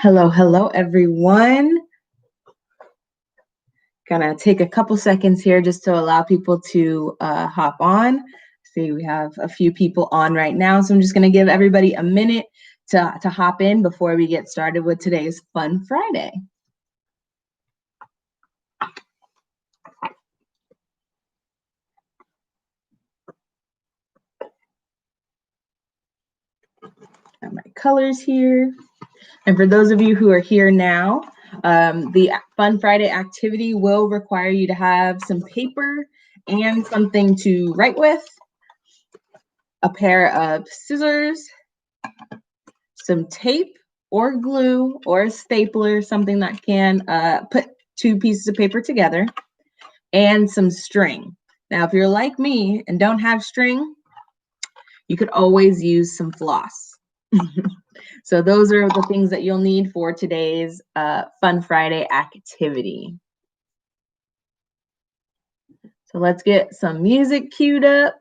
Hello, everyone. Gonna take a couple seconds here just to allow people to hop on. See, we have a few people on right now, so I'm just gonna give everybody a minute to hop in before we get started with today's Fun Friday. Got my colors here. And for those of you who are here now, the Fun Friday activity will require you to have some paper and something to write with, a pair of scissors, some tape or glue or a stapler, something that can put two pieces of paper together, and some string. Now, if you're like me and don't have string, you could always use some floss. So those are the things that you'll need for today's Fun Friday activity. So let's get some music queued up.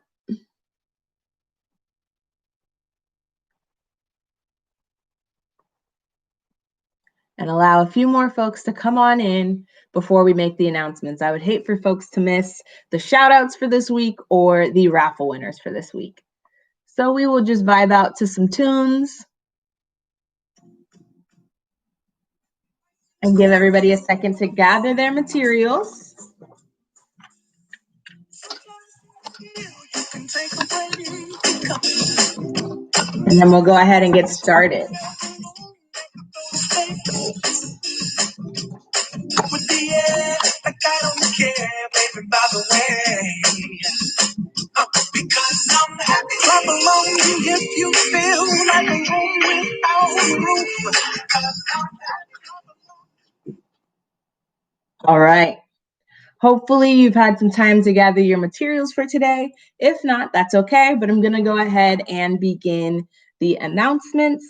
And allow a few more folks to come on in before we make the announcements. I would hate for folks to miss the shout outs for this week or the raffle winners for this week. So we will just vibe out to some tunes and give everybody a second to gather their materials. And then we'll go ahead and get started. Like I don't care, baby, by the way. Because I'm happy. Clap along if you feel like a room without a roof. All right. Hopefully you've had some time to gather your materials for today. If not, that's okay, but I'm gonna go ahead and begin the announcements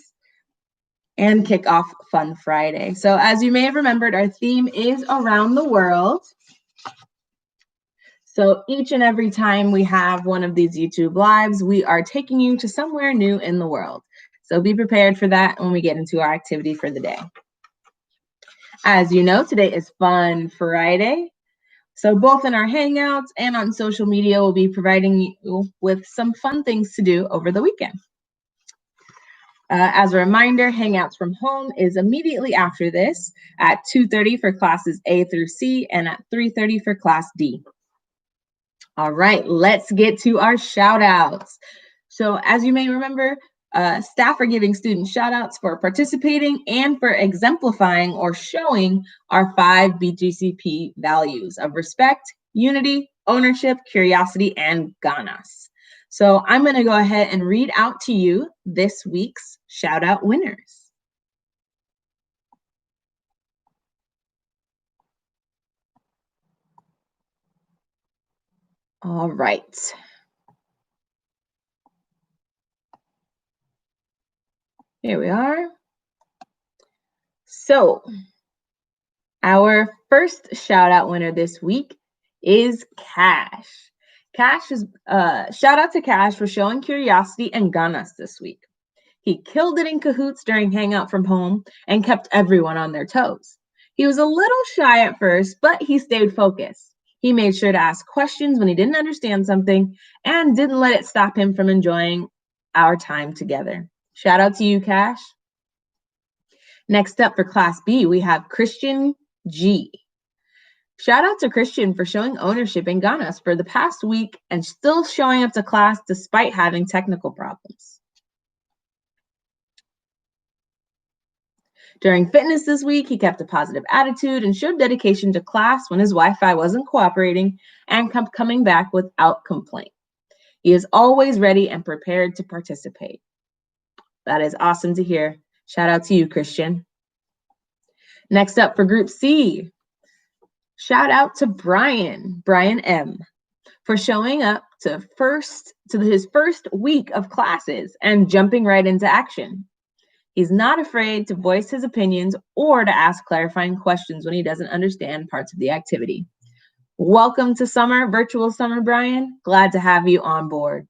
and kick off Fun Friday. So as you may have remembered, our theme is around the world. So each and every time we have one of these YouTube lives, we are taking you to somewhere new in the world. So be prepared for that when we get into our activity for the day. As you know, today is Fun Friday. So both in our Hangouts and on social media, we'll be providing you with some fun things to do over the weekend. As a reminder, Hangouts from Home is immediately after this at 2:30 for classes A through C and at 3:30 for class D. All right, let's get to our shout outs. So as you may remember, staff are giving students shout outs for participating and for exemplifying or showing our 5 BGCP values of respect, unity, ownership, curiosity, and ganas. So I'm going to go ahead and read out to you this week's shout out winners. All right. Here we are. So our first shout out winner this week is Cash. Cash is shout out to Cash for showing curiosity and ganas this week. He killed it in Kahoots during Hangout from Home and kept everyone on their toes. He was a little shy at first, but he stayed focused. He made sure to ask questions when he didn't understand something and didn't let it stop him from enjoying our time together. Shout out to you, Cash. Next up for Class B, we have Christian G. Shout out to Christian for showing ownership in ganas for the past week and still showing up to class despite having technical problems. During fitness this week, he kept a positive attitude and showed dedication to class when his Wi-Fi wasn't cooperating and kept coming back without complaint. He is always ready and prepared to participate. That is awesome to hear. Shout out to you, Christian. Next up for Group C, shout out to Brian M, for showing up to his first week of classes and jumping right into action. He's not afraid to voice his opinions or to ask clarifying questions when he doesn't understand parts of the activity. Welcome to summer, virtual summer, Brian. Glad to have you on board.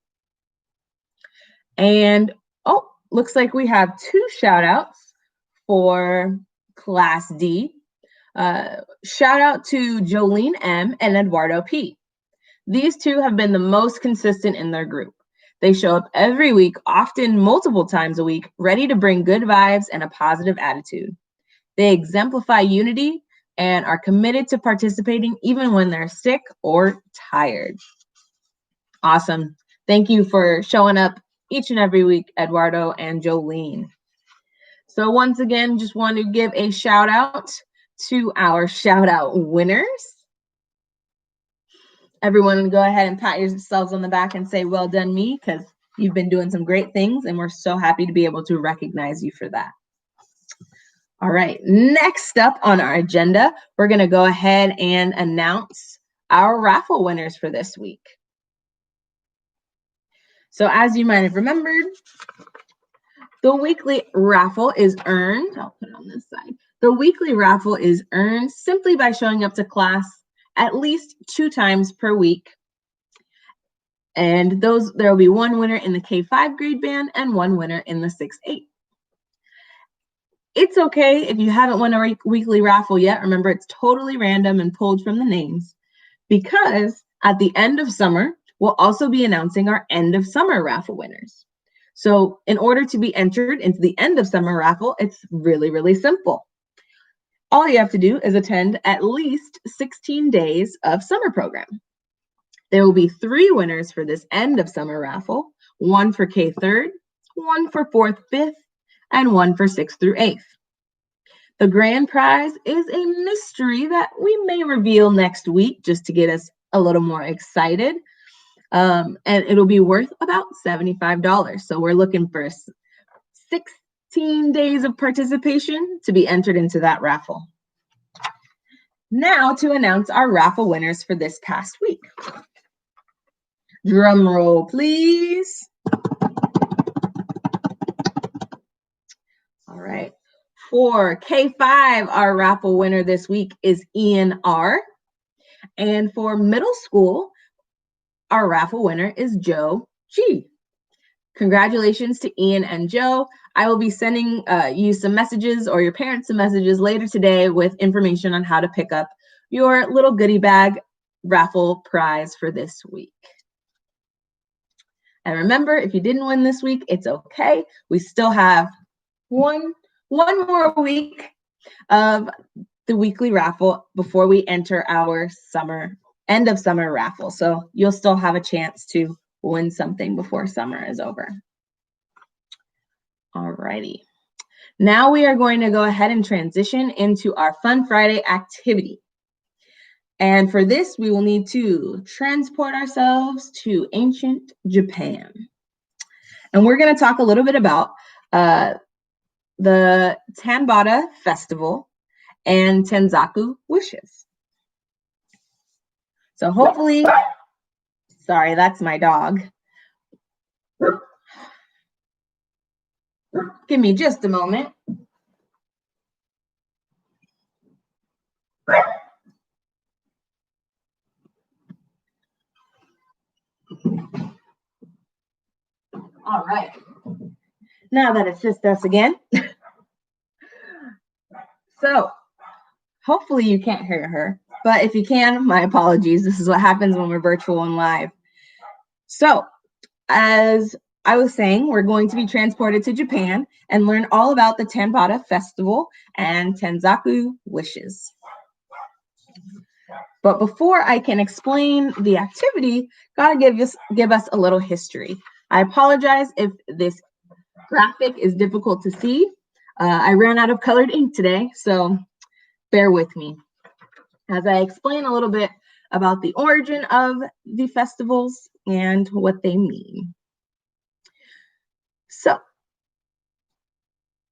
And oh, looks like we have 2 shout outs for Class D. Shout out to Jolene M and Eduardo P. These 2 have been the most consistent in their group. They show up every week, often multiple times a week, ready to bring good vibes and a positive attitude. They exemplify unity and are committed to participating even when they're sick or tired. Awesome. Thank you for showing up each and every week, Eduardo and Jolene. So once again, just want to give a shout out to our shout out winners. Everyone go ahead and pat yourselves on the back and say, well done me, because you've been doing some great things and we're so happy to be able to recognize you for that. All right, next up on our agenda, we're going to go ahead and announce our raffle winners for this week. So as you might have remembered, the weekly raffle is earned. I'll put it on this side. The weekly raffle is earned simply by showing up to class at least 2 times per week. And there will be 1 winner in the K5 grade band and 1 winner in the 6-8. It's okay if you haven't won a weekly raffle yet. Remember, it's totally random and pulled from the names, because at the end of summer, we'll also be announcing our end of summer raffle winners. So in order to be entered into the end of summer raffle, it's really, really simple. All you have to do is attend at least 16 days of summer program. There will be 3 winners for this end of summer raffle, 1 for K3rd, 1 for 4th, 5th, and 1 for 6th through 8th. The grand prize is a mystery that we may reveal next week just to get us a little more excited. And it'll be worth about $75. So we're looking for 16 days of participation to be entered into that raffle. Now to announce our raffle winners for this past week. Drum roll, please. All right. For K5, our raffle winner this week is Ian R. And for middle school, our raffle winner is Joe G. Congratulations to Ian and Joe. I will be sending you some messages, or your parents some messages later today with information on how to pick up your little goodie bag raffle prize for this week. And remember, if you didn't win this week, it's okay. We still have one more week of the weekly raffle before we enter our end of summer raffle. So you'll still have a chance to win something before summer is over. All righty. Now we are going to go ahead and transition into our Fun Friday activity. And for this, we will need to transport ourselves to ancient Japan. And we're going to talk a little bit about the Tanbata Festival and Tenzaku wishes. So hopefully, sorry, that's my dog. Give me just a moment. All right. Now that it's just us again. So hopefully you can't hear her, but if you can, my apologies. This is what happens when we're virtual and live. So as I was saying, we're going to be transported to Japan and learn all about the Tanbata Festival and Tenzaku wishes. But before I can explain the activity, gotta give us a little history. I apologize if this graphic is difficult to see. I ran out of colored ink today, so bear with me as I explain a little bit about the origin of the festivals and what they mean. So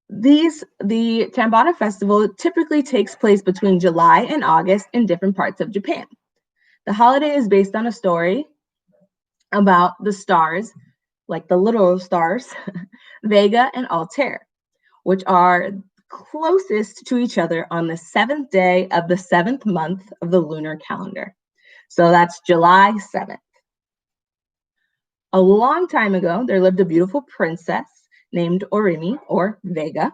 the Tanbata Festival typically takes place between July and August in different parts of Japan. The holiday is based on a story about the stars, like the literal stars, Vega and Altair, which are closest to each other on the 7th day of the 7th month of the lunar calendar. So that's July 7th. A long time ago, there lived a beautiful princess named Orimi, or Vega.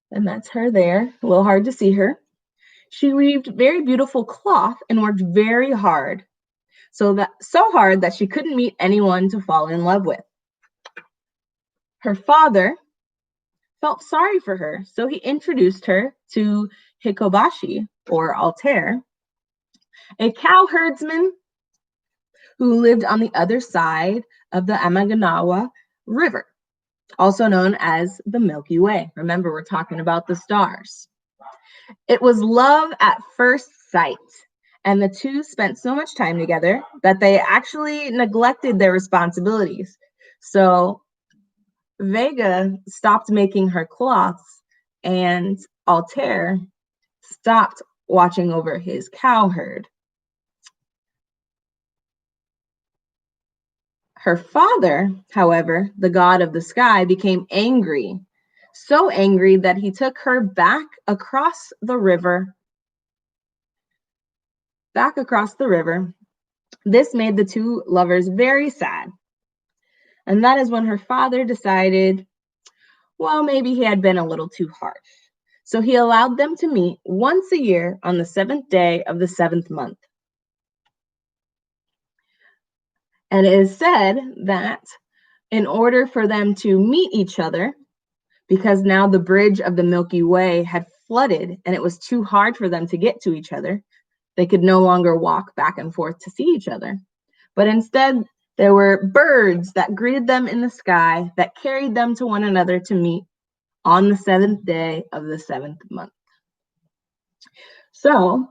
And that's her there. A little hard to see her. She weaved very beautiful cloth and worked very hard. So hard that she couldn't meet anyone to fall in love with. Her father felt sorry for her, so he introduced her to Hikobashi, or Altair, a cow herdsman who lived on the other side of the Amaganawa River, also known as the Milky Way. Remember, we're talking about the stars. It was love at first sight, and the two spent so much time together that they actually neglected their responsibilities. So Vega stopped making her cloths, and Altair stopped watching over his cow herd. Her father, however, the god of the sky, became angry, so angry that he took her back across the river. This made the two lovers very sad. And that is when her father decided, well, maybe he had been a little too harsh. So he allowed them to meet once a year on the 7th day of the 7th month. And it is said that in order for them to meet each other, because now the bridge of the Milky Way had flooded and it was too hard for them to get to each other, they could no longer walk back and forth to see each other. But instead, there were birds that greeted them in the sky that carried them to one another to meet on the 7th day of the 7th month. So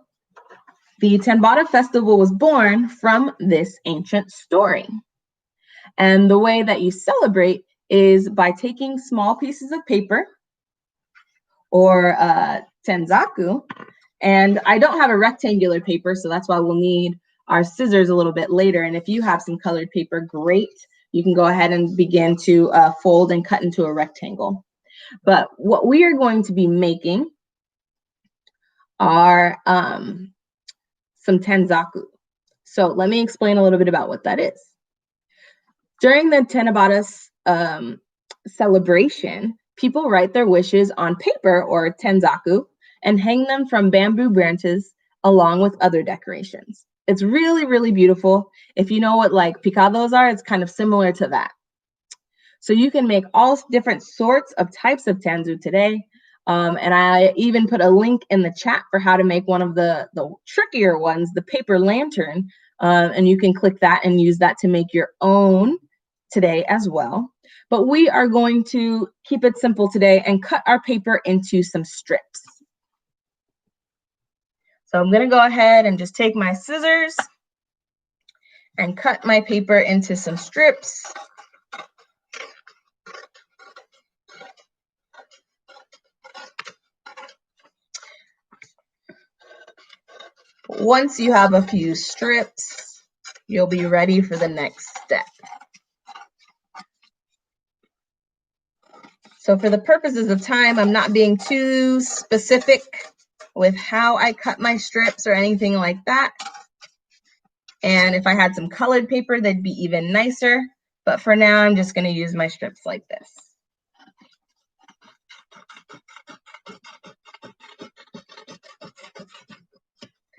the Tanbata festival was born from this ancient story. And the way that you celebrate is by taking small pieces of paper or tenzaku. And I don't have a rectangular paper, so that's why we'll need our scissors a little bit later. And if you have some colored paper, great. You can go ahead and begin to fold and cut into a rectangle. But what we are going to be making are some tenzaku. So let me explain a little bit about what that is. During the Tanabata celebration, people write their wishes on paper or tenzaku and hang them from bamboo branches along with other decorations. It's really, really beautiful. If you know what like picados are, it's kind of similar to that. So you can make all different sorts of types of tanzu today. And I even put a link in the chat for how to make one of the trickier ones, the paper lantern. And you can click that and use that to make your own today as well. But we are going to keep it simple today and cut our paper into some strips. So I'm going to go ahead and just take my scissors and cut my paper into some strips. Once you have a few strips, you'll be ready for the next step. So for the purposes of time, I'm not being too specific with how I cut my strips or anything like that. And if I had some colored paper, they'd be even nicer. But for now, I'm just going to use my strips like this.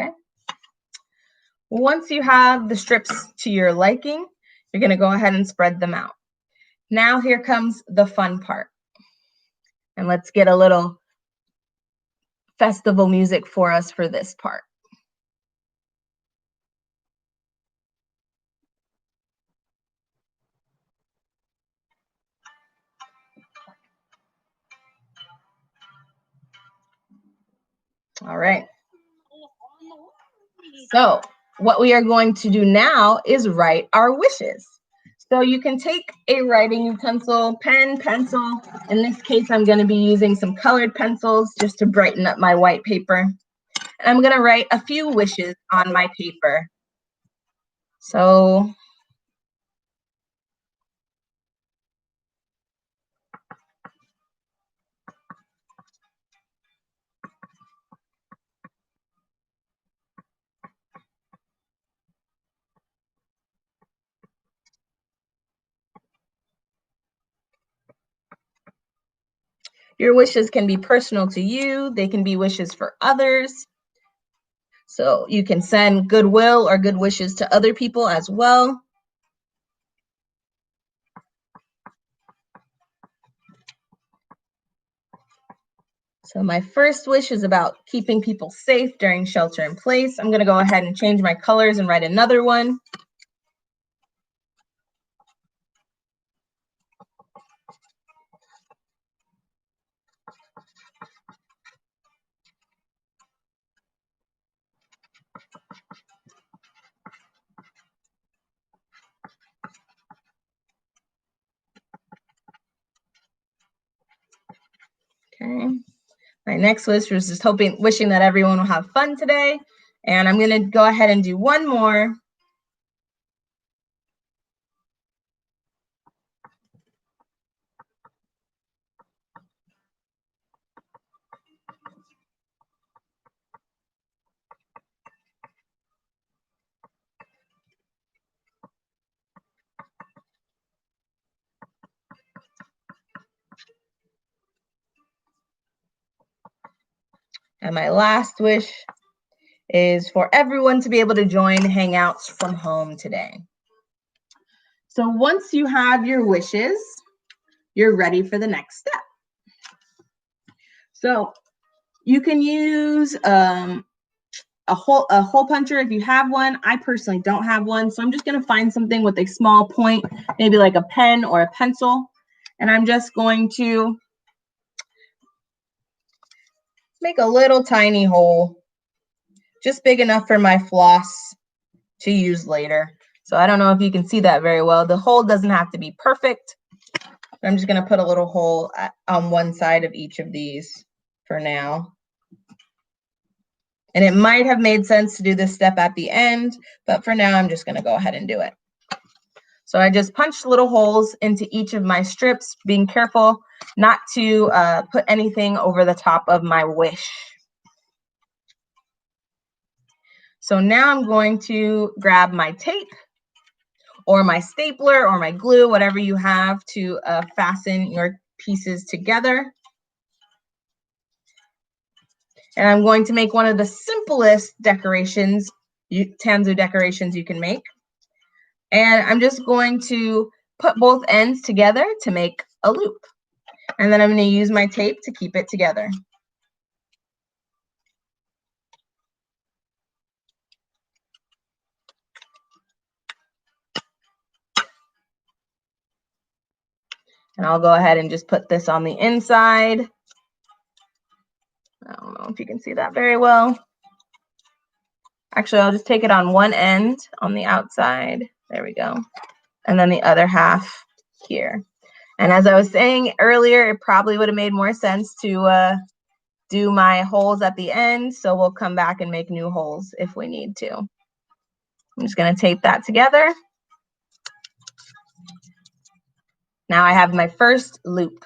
Okay. Once you have the strips to your liking, you're going to go ahead and spread them out. Now here comes the fun part. And let's get a little festival music for us for this part. All right. So what we are going to do now is write our wishes. So you can take a writing utensil, pen, pencil. In this case, I'm going to be using some colored pencils just to brighten up my white paper. And I'm going to write a few wishes on my paper. So Your wishes can be personal to you. They can be wishes for others. So you can send goodwill or good wishes to other people as well. So my first wish is about keeping people safe during shelter in place. I'm going to go ahead and change my colors and write another one. Okay. My next wish was just wishing that everyone will have fun today. And I'm going to go ahead and do one more. And my last wish is for everyone to be able to join Hangouts from home today. So once you have your wishes, you're ready for the next step. So you can use a hole puncher if you have one. I personally don't have one, so I'm just going to find something with a small point, maybe like a pen or a pencil, and I'm just going to make a little tiny hole, just big enough for my floss to use later. So I don't know if you can see that very well. The hole doesn't have to be perfect. I'm just going to put a little hole on one side of each of these for now. And it might have made sense to do this step at the end, but for now, I'm just going to go ahead and do it. So I just punched little holes into each of my strips, being careful not to put anything over the top of my wish. So now I'm going to grab my tape or my stapler or my glue, whatever you have to fasten your pieces together. And I'm going to make one of the simplest decorations, Tanzu decorations you can make. And I'm just going to put both ends together to make a loop. And then I'm going to use my tape to keep it together. And I'll go ahead and just put this on the inside. I don't know if you can see that very well. Actually, I'll just take it on one end on the outside. There we go. And then the other half here. And as I was saying earlier, it probably would have made more sense to do my holes at the end. So we'll come back and make new holes if we need to. I'm just going to tape that together. Now I have my first loop.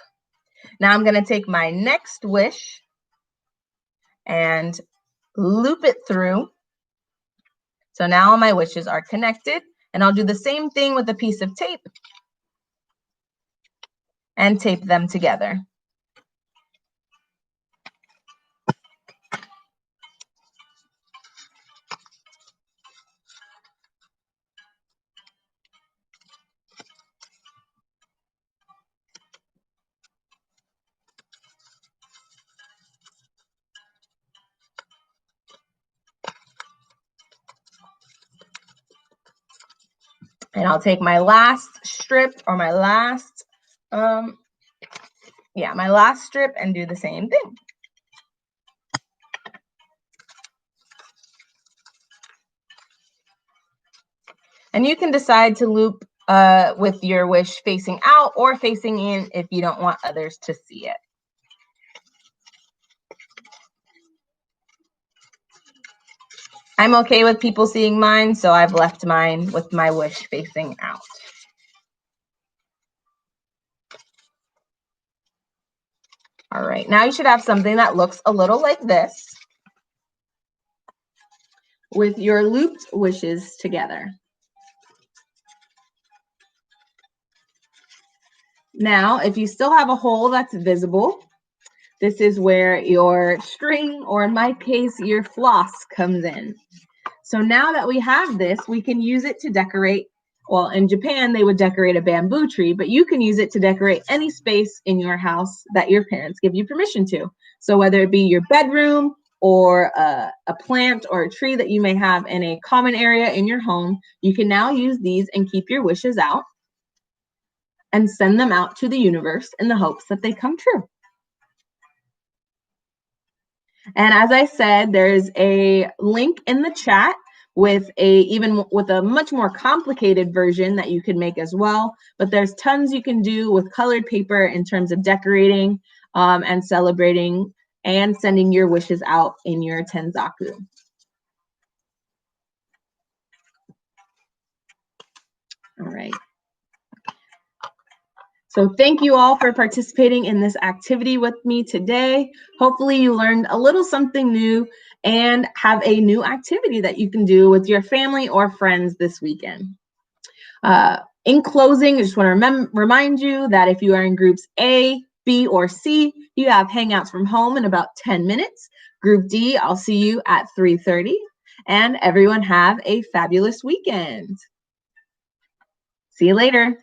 Now I'm going to take my next wish and loop it through. So now all my wishes are connected, and I'll do the same thing with a piece of tape and tape them together. And I'll take my last strip or my last, my last strip and do the same thing. And you can decide to loop with your wish facing out or facing in if you don't want others to see it. I'm okay with people seeing mine, so I've left mine with my wish facing out. All right, now you should have something that looks a little like this with your looped wishes together. Now, if you still have a hole that's visible, This is where your string, or in my case, your floss, comes in. So now that we have this, we can use it to decorate. Well, in Japan, they would decorate a bamboo tree, but you can use it to decorate any space in your house that your parents give you permission to. So whether it be your bedroom or a plant or a tree that you may have in a common area in your home, you can now use these and keep your wishes out and send them out to the universe in the hopes that they come true. And as I said, there's a link in the chat with a much more complicated version that you can make as well. But there's tons you can do with colored paper in terms of decorating and celebrating and sending your wishes out in your Tenzaku. All right. So thank you all for participating in this activity with me today. Hopefully you learned a little something new and have a new activity that you can do with your family or friends this weekend. In closing, I just want to remind you that if you are in groups A, B, or C, you have Hangouts from home in about 10 minutes. Group D, I'll see you at 3:30. And everyone have a fabulous weekend. See you later.